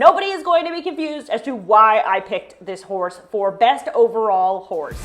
Nobody is going to be confused as to why I picked this horse for best overall horse.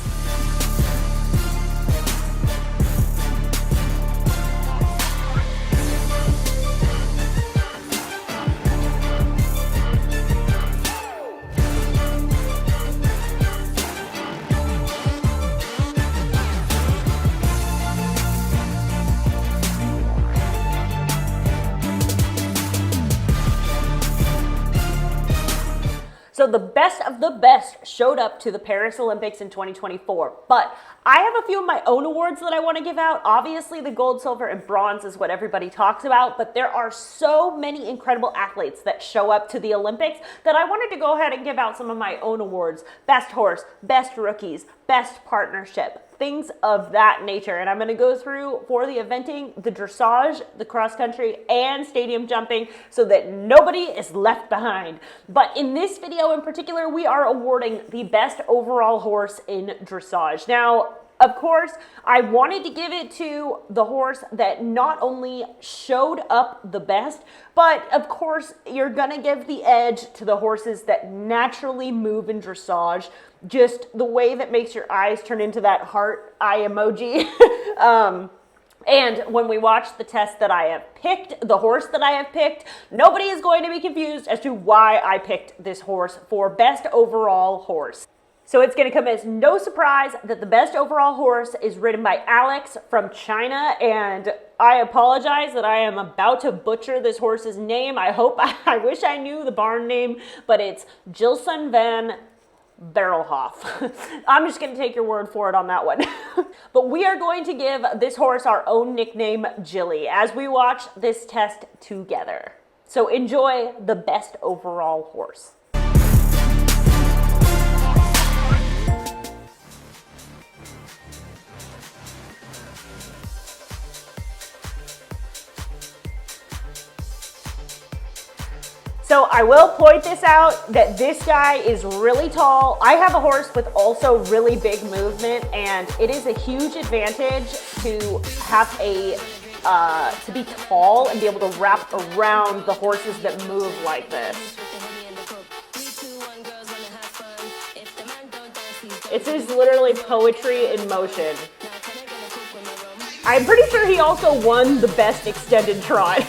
So the best of the best showed up to the Paris Olympics in 2024, but I have a few of my own awards that I want to give out. Obviously the gold, silver, and bronze is what everybody talks about, but there are so many incredible athletes that show up to the Olympics that I wanted to go ahead and give out some of my own awards. Best horse, best rookies, best partnership, things of that nature. And I'm going to go through for the eventing, the dressage, the cross country, and stadium jumping so that nobody is left behind. But in this video in particular, we are awarding the best overall horse in dressage. Now, of course, I wanted to give it to the horse that not only showed up the best, but of course, you're gonna give the edge to the horses that naturally move in dressage. Just the way that makes your eyes turn into that heart eye emoji. And when we watch the test that I have picked, the horse that I have picked, nobody is going to be confused as to why I picked this horse for best overall horse. So it's going to come as no surprise that the best overall horse is ridden by Alex from China, and I apologize that I am about to butcher this horse's name. I wish I knew the barn name, but it's Gilson van Barrelhoff. I'm just going to take your word for it on that one. But we are going to give this horse our own nickname, Jilly, as we watch this test together. So enjoy the best overall horse. So I will point this out that this guy is really tall. I have a horse with also really big movement, and it is a huge advantage to have to be tall and be able to wrap around the horses that move like this. It is literally poetry in motion. I'm pretty sure he also won the best extended trot.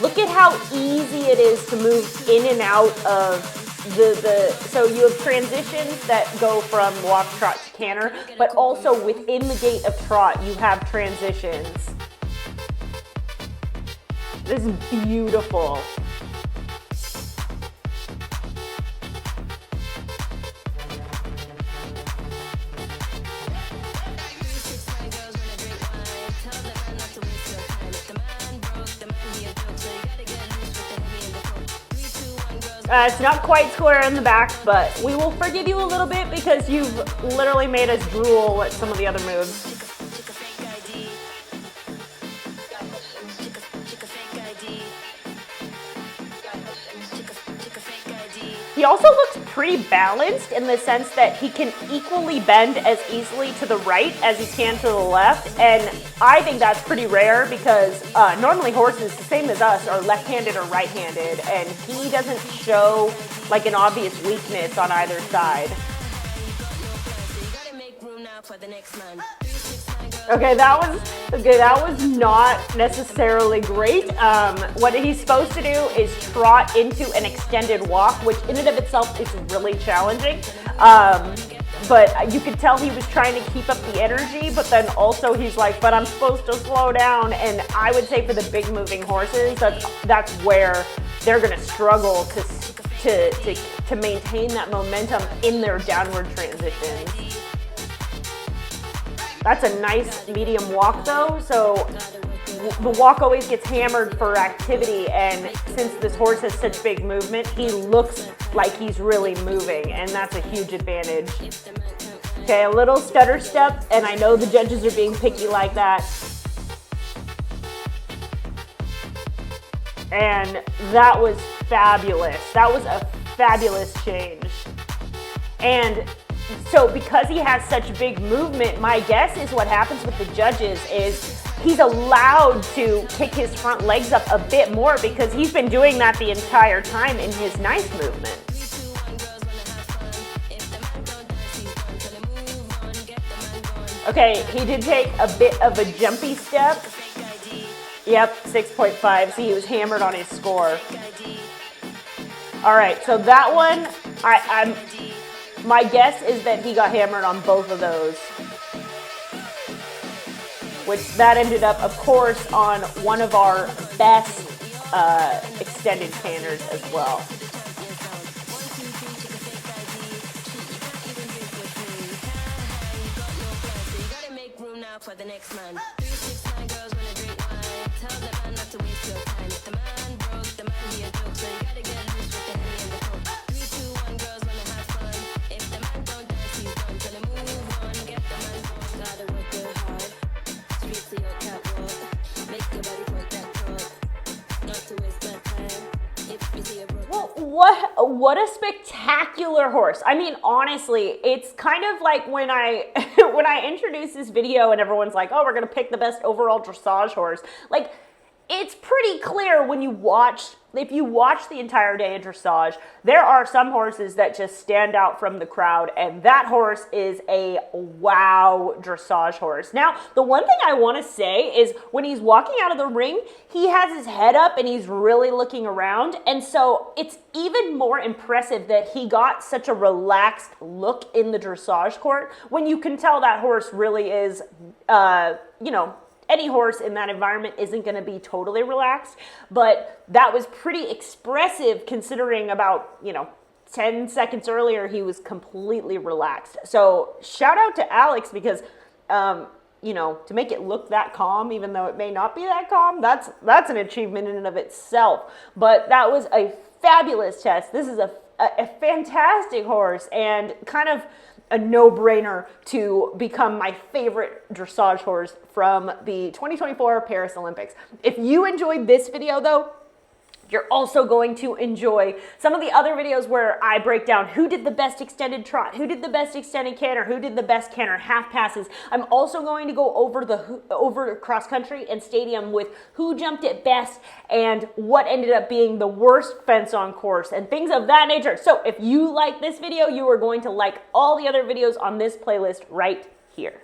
Look at how easy it is to move in and out of so you have transitions that go from walk, trot to canter, but also within the gait of trot, you have transitions. This is beautiful. It's not quite square in the back, but we will forgive you a little bit because you've literally made us drool at some of the other moves. He also looks pretty balanced in the sense that he can equally bend as easily to the right as he can to the left, and I think that's pretty rare because normally horses, the same as us, are left-handed or right-handed, and he doesn't show like an obvious weakness on either side. Okay, that was not necessarily great. What he's supposed to do is trot into an extended walk, which in and of itself is really challenging. But you could tell he was trying to keep up the energy, but then also he's like, but I'm supposed to slow down. And I would say for the big moving horses, that's where they're gonna struggle to maintain that momentum in their downward transitions. That's a nice medium walk though, so the walk always gets hammered for activity, and since this horse has such big movement, he looks like he's really moving, and that's a huge advantage. Okay, a little stutter step, and I know the judges are being picky like that. And that was fabulous. That was a fabulous change. And so because he has such big movement, my guess is what happens with the judges is he's allowed to kick his front legs up a bit more because he's been doing that the entire time in his nice movement. Okay, he did take a bit of a jumpy step. Yep, 6.5. See, he was hammered on his score. All right, so that one, my guess is that he got hammered on both of those. Which that ended up, of course, on one of our best extended canners as well. For the next man. 369 girls wanna drink wine. Tell the man not to waste your time. If the man broke, the man he a joke. So you gotta get loose with the Henny and the Coke. 3, 2, 1, girls wanna have fun. If the man don't dance, he's done. Gonna move on, get the man on. Gotta work real hard. Streets to your catwalk. Make your body point that talk. Not to waste my time. If you see a broke. Well, what a spectacular horse. I mean, honestly, it's kind of like when I when I introduced this video and everyone's like, oh, we're going to pick the best overall dressage horse. Like, it's pretty clear when you watch, if you watch the entire day of dressage, there are some horses that just stand out from the crowd, and that horse is a wow dressage horse. Now, the one thing I want to say is when he's walking out of the ring, he has his head up and he's really looking around, and so it's even more impressive that he got such a relaxed look in the dressage court when you can tell that horse really is, you know, any horse in that environment isn't going to be totally relaxed, but that was pretty expressive considering about, 10 seconds earlier he was completely relaxed. So shout out to Alex because, to make it look that calm, even though it may not be that calm, that's an achievement in and of itself. But that was a fabulous test. This is a fantastic horse and kind of a no-brainer to become my favorite dressage horse from the 2024 Paris Olympics. If you enjoyed this video though, you're also going to enjoy some of the other videos where I break down who did the best extended trot, who did the best extended canter, who did the best canter half passes. I'm also going to go over cross country and stadium with who jumped it best and what ended up being the worst fence on course and things of that nature. So if you like this video, you are going to like all the other videos on this playlist right here.